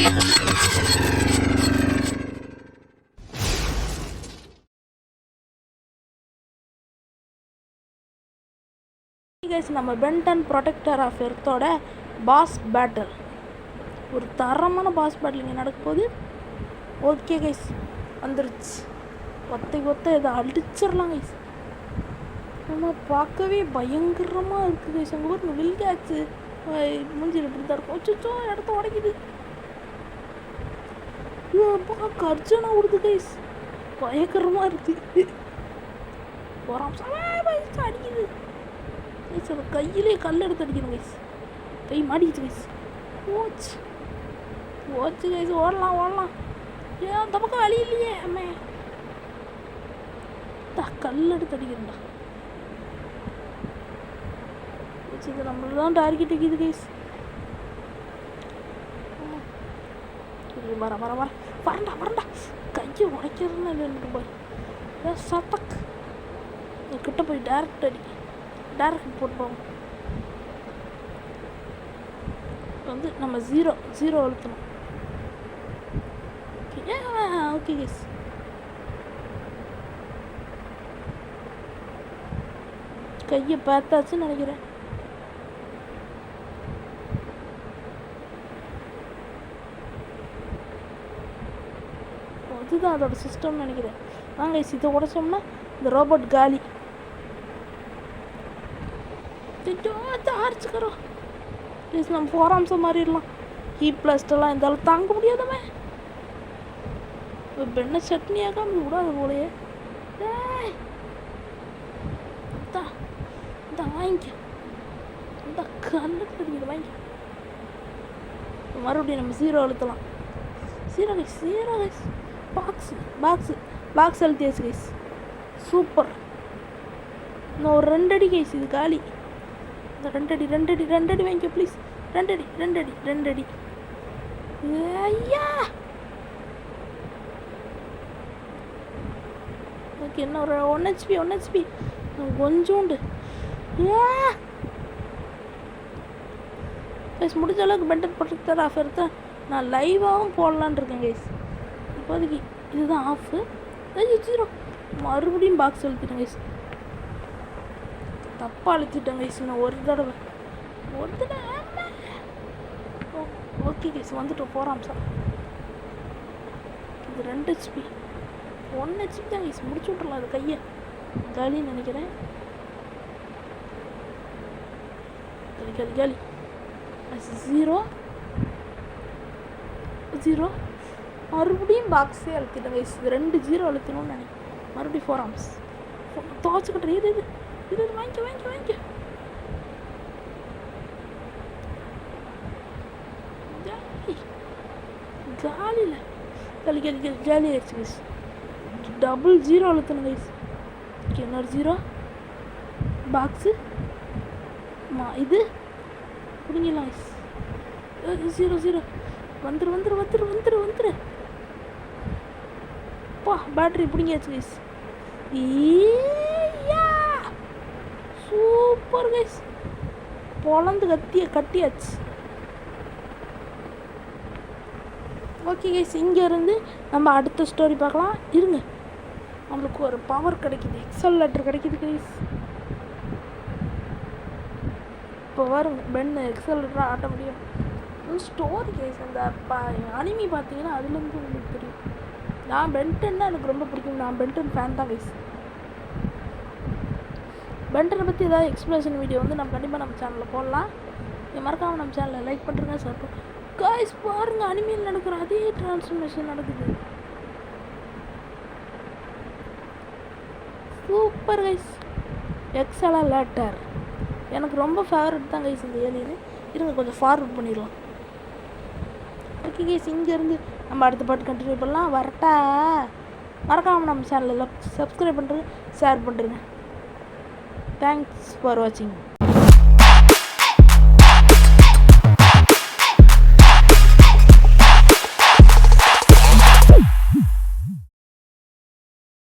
Guys, நம்ம Ben Ten protector of எர்த்தோட boss battle, ஒரு தரமான பாஸ் பேட்டில் இங்கே நடக்க போகுது. ஓகே கைஸ், வந்துருச்சு. ஒத்தை இதை அடிச்சிடலாம் கைஸ். நம்ம பார்க்கவே பயங்கரமாக இருக்குது கைஸ். அங்கே ஒரு வில்காச்சு மூஞ்சில் இப்படி தான் இருக்கும். அச்சோ, இடத்த உடைக்குது. கர்ஜனா விடுது கைஸ், பயங்கரமாக இருக்குது. அடிக்குது கைஸ். அதை கையிலே கல் எடுத்து அடிக்கணும் கைஸ். கை மாடிக்குது கைஸ். ஓச்சு கைஸ், ஓடலாம். ஏன் அந்த பக்கம் வழி இல்லையே. அம்மே கல் எடுத்து அடிக்கிறேன்டா. இது நம்மள தான் டார்கெட் வைக்கிது கைஸ். வரண்டா கையை உடைக்கிறதுன்னு இல்லைன்னு பாரு. சட்டக் கிட்ட போய் டேரக்ட் அடிக்க, டேரக்ட் போட்டுப்போம். வந்து நம்ம ஜீரோ அழுத்தணும். ஓகே கைஸ், கையை பார்த்தாச்சுன்னு நினைக்கிறேன். இதுதான் அதோட சிஸ்டம்னு நினைக்கிறேன். வாங்க கைஸ், இதை உடைச்சோம்னா இந்த ரோபோட் காலி. ஆர்ச்சுக்கிறோம் ப்ளீஸ், நம்ம 4 அம்சம் மாறிடலாம். +எல்லாம் இந்த அளவு தாங்க முடியாதவன். பெண்ணை சட்னியாக்கா அப்படி விடாது போலையே. வாங்கிக்க, இந்த கல்லு தெரியுது, வாங்கிக்க. மறுபடியும் நம்ம 0 அழுத்தலாம். 0 கைஸ். பாக்ஸ் அழுத்தியாச்சு கைஸ். சூப்பர். இன்னும் ஒரு 2 அடி கைஸ், இது காலி. இந்த 2 அடி வாங்கிக்க ப்ளீஸ். 2 அடி. ஐயா ஓகே, இன்னும் ஒரு 1 HP கொஞ்சோண்டு. கைஸ், முடிஞ்ச அளவுக்கு பென்டன் ப்ரொடெக்டர் ஆஃப் எடுத்தா நான் லைவாகவும் போடலான் இருக்கேன் கைஸ். இப்போதைக்கு இதுதான் ஆஃபு. 0 மறுபடியும் பாக்ஸ் அழுத்திட்டேன் கைஸ். தப்பாக அழுத்திட்டேன் கைஸ். நான் ஒரு தடவை ஓகே கைஸ், வந்துட்டோம். 4 அம்சம். இது 2 HP, 1 HP தான் கைஸ். முடிச்சு விட்றலாம். அது கையை காலின்னு நினைக்கிறேன். காலி. 0 மறுபடியும் பாக்ஸே அழுத்திட்டேன் கைஸ். இது 2 0 அழுத்தணும்னு நினைக்கிறேன். மறுபடியும் 4 ஆம்ஸ் துவச்சிக்கிட்டேன். இது வாங்கிக்க. காலி ஆயிடுச்சு கைஸ். Double 0 அழுத்தணும் guys. இன்னொரு 0 பாக்ஸு இது பிடிங்கலாம் கைஸ். 0 வந்துரு. பேட்டரி பிடிங்கியாச்சு கைஸ். சூப்பர் கைஸ், பொழந்து கட்டியாச்சு. ஓகே கைஸ், இங்கேருந்து நம்ம அடுத்த ஸ்டோரி பார்க்கலாம். இருங்க, நம்மளுக்கு ஒரு பவர் கிடைக்குது, எக்ஸலரேட்டர் கிடைக்குது கைஸ். இப்போ வரும் பென் எக்ஸலரேட்டராக ஆட்ட முடியும். ஸ்டோரி கைஸ், அந்த அனிமி பார்த்தீங்கன்னா அதுலேருந்து உங்களுக்கு தெரியும். நான் பென்டன்னா எனக்கு ரொம்ப பிடிக்கும். நான் பென்டன் ஃபேன் தான் கைஸ். பென்டனை பற்றி ஏதாவது எக்ஸ்பிளேஷன் வீடியோ வந்து நம்ம கண்டிப்பாக நம்ம சேனலில் போடலாம். மறக்காமல் நம்ம சேனலில் லைக் பண்ணுறேங்க, சார். கைஸ் பாருங்கள், அனிமியில் நடக்கிற அதே டிரான்ஸ்ஃபர்மேஷன் நடக்குது. Super guys. எக்ஸலரேட்டர் எனக்கு ரொம்ப ஃபேவரட் தான் கைஸ் இந்த ஏலியனு. இருங்க, கொஞ்சம் ஃபார்வர்ட் பண்ணிடலாம். ஓகே கைஸ், இங்கேருந்து நம்ம அடுத்த பாட்டு கண்டினியூ பண்ணலாம். வரட்டா? மறக்காமல் நம்ம சேனலில் சப்ஸ்கிரைப் பண்ணுறேங்க, ஷேர் பண்ணுறேங்க. தேங்க்ஸ் ஃபார் வாட்சிங்.